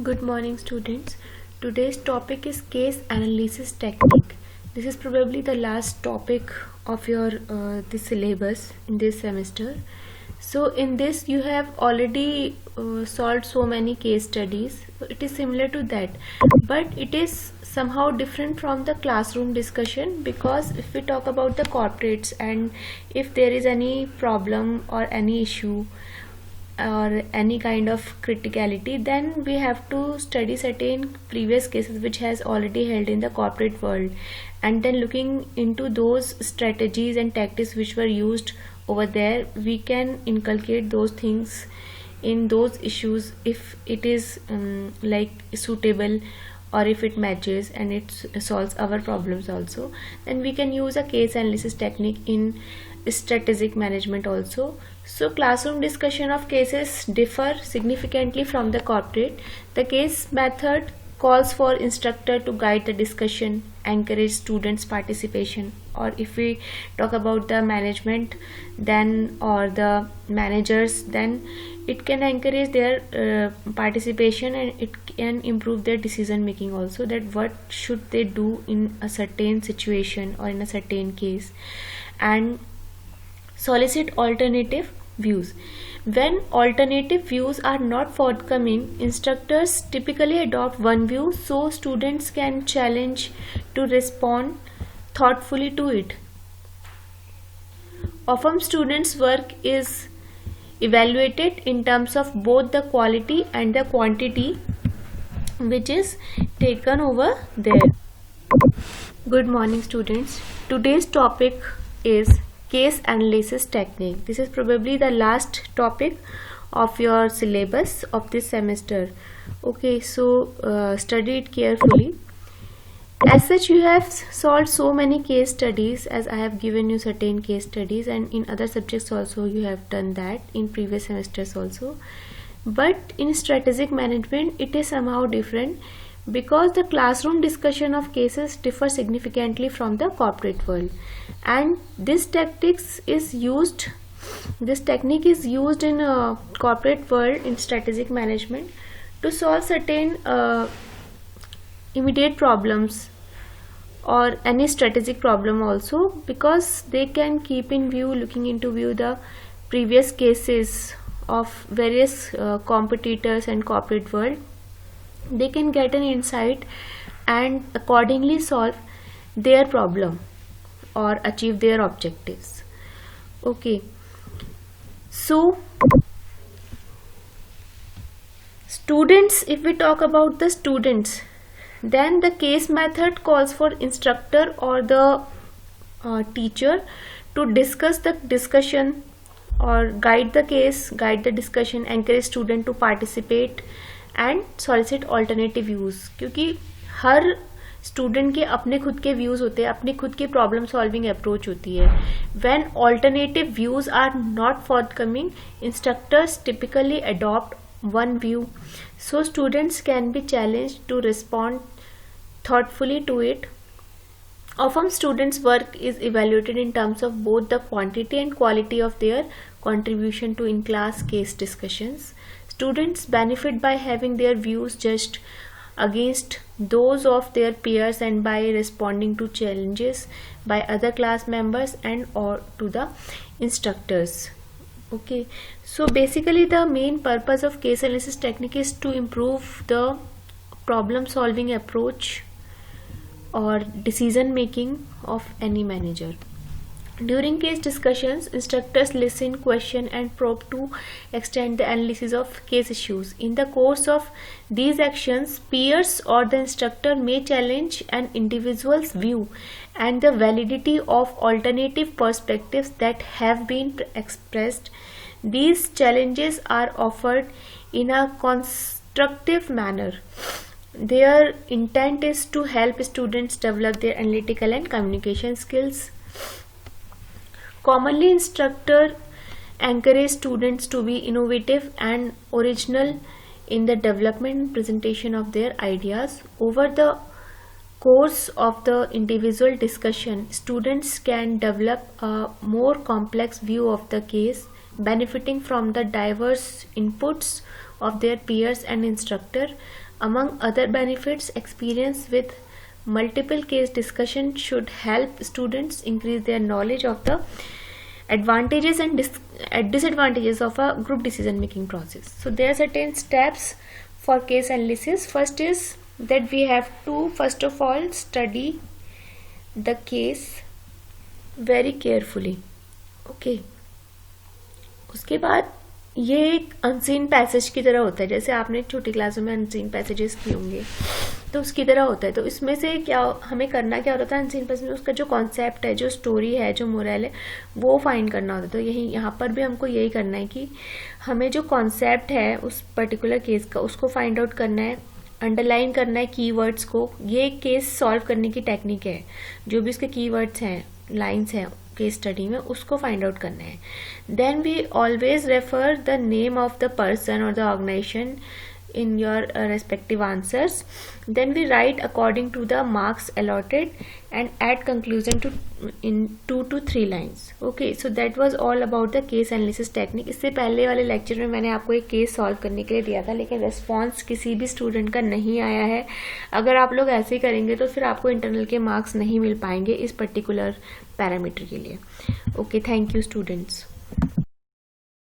Good morning, students. Today's topic is case analysis technique. This is probably the last topic of your this syllabus in this semester. So in this you have already solved so many case studies. It is similar to that, but it is somehow different from the classroom discussion, because if we talk about the corporates and if there is any problem or any issue or any kind of criticality, then we have to study certain previous cases which has already held in the corporate world, and then looking into those strategies and tactics which were used over there, we can inculcate those things in those issues if it is like suitable, or if it matches and it solves our problems also. Then we can use a case analysis technique in strategic management also. So classroom discussion of cases differ significantly from the corporate. The case method calls for instructor to guide the discussion, encourage students participation, or if we talk about the management then, or the managers, then it can encourage their participation, and it can improve their decision making also, that what should they do in a certain situation or in a certain case, and solicit alternative views. When alternative views are not forthcoming, instructors typically adopt one view so students can challenge to respond thoughtfully to it. Often students' work is evaluated in terms of both the quality and the quantity which is taken over there. Good morning, students. Today's topic is case analysis technique. This is probably the last topic of your syllabus of this semester. Okay, so study it carefully. As such, you have solved so many case studies, as I have given you certain case studies, and in other subjects also you have done that in previous semesters also. But in strategic management it is somehow different, because the classroom discussion of cases differ significantly from the corporate world, and this technique is used in a corporate world in strategic management to solve certain immediate problems or any strategic problem also, because they can keep in view, looking into view the previous cases of various competitors and corporate world. They can get an insight and accordingly solve their problem or achieve their objectives. Okay, so students, if we talk about the students, then the case method calls for instructor or the teacher to discuss the discussion or guide the case, guide the discussion, encourage student to participate and solicit alternative views, क्योंकि हर student के अपने खुद के views होते हैं, अपनी खुद की प्रॉब्लम सॉल्विंग अप्रोच होती है. When alternative views are not forthcoming, instructors typically adopt one view so students can be challenged to respond thoughtfully to it. Often students' work is evaluated in terms of both the quantity and quality of their contribution to in-class case discussions. Students benefit by having their views judged against those of their peers and by responding to challenges by other class members and or to the instructors. Okay, so basically the main purpose of case analysis technique is to improve the problem solving approach or decision making of any manager. During case discussions, instructors listen, question and probe to extend the analysis of case issues. In the course of these actions, peers or the instructor may challenge an individual's view and the validity of alternative perspectives that have been expressed. These challenges are offered in a constructive manner. Their intent is to help students develop their analytical and communication skills. Commonly, instructors encourage students to be innovative and original in the development and presentation of their ideas. Over the course of the individual discussion, students can develop a more complex view of the case, benefiting from the diverse inputs of their peers and instructor. Among other benefits, experience with multiple case discussion should help students increase their knowledge of the advantages and disadvantages of a group decision making process. So there are certain steps for case analysis. First is that we have to first of all study the case very carefully. Okay. उसके बाद ये एक unseen passage की तरह होता है, जैसे आपने छोटी क्लासों में अनसीन पैसेजेस किए होंगे, तो उसकी तरह होता है. तो इसमें से क्या हमें करना क्या होता है, अनसीन पैसेज में उसका जो कॉन्सेप्ट है, जो स्टोरी है, जो मोरल है, वो फाइंड करना होता है. तो यही यहाँ पर भी हमको यही करना है कि हमें जो कॉन्सेप्ट है उस पर्टिकुलर केस का, उसको फाइंड आउट करना है, अंडरलाइन करना है कीवर्ड्स को. ये केस सॉल्व करने की टेक्निक है. जो भी इसके कीवर्ड्स हैं, लाइन्स हैं केस स्टडी में, उसको फाइंड आउट करना है. Then we always refer the name of the person और the organisation in your respective answers. Then we write according to the marks allotted and add conclusion to in 2 to 3 lines. Okay, so that was all about the case analysis technique. इससे पहले वाले lecture में मैंने आपको एक case solve करने के लिए दिया था, लेकिन रेस्पॉन्स किसी भी स्टूडेंट का नहीं आया है. अगर आप लोग ऐसे ही करेंगे तो फिर आपको इंटरनल के मार्क्स नहीं मिल पाएंगे इस पर्टिकुलर पैरामीटर के लिए. Okay, thank you students.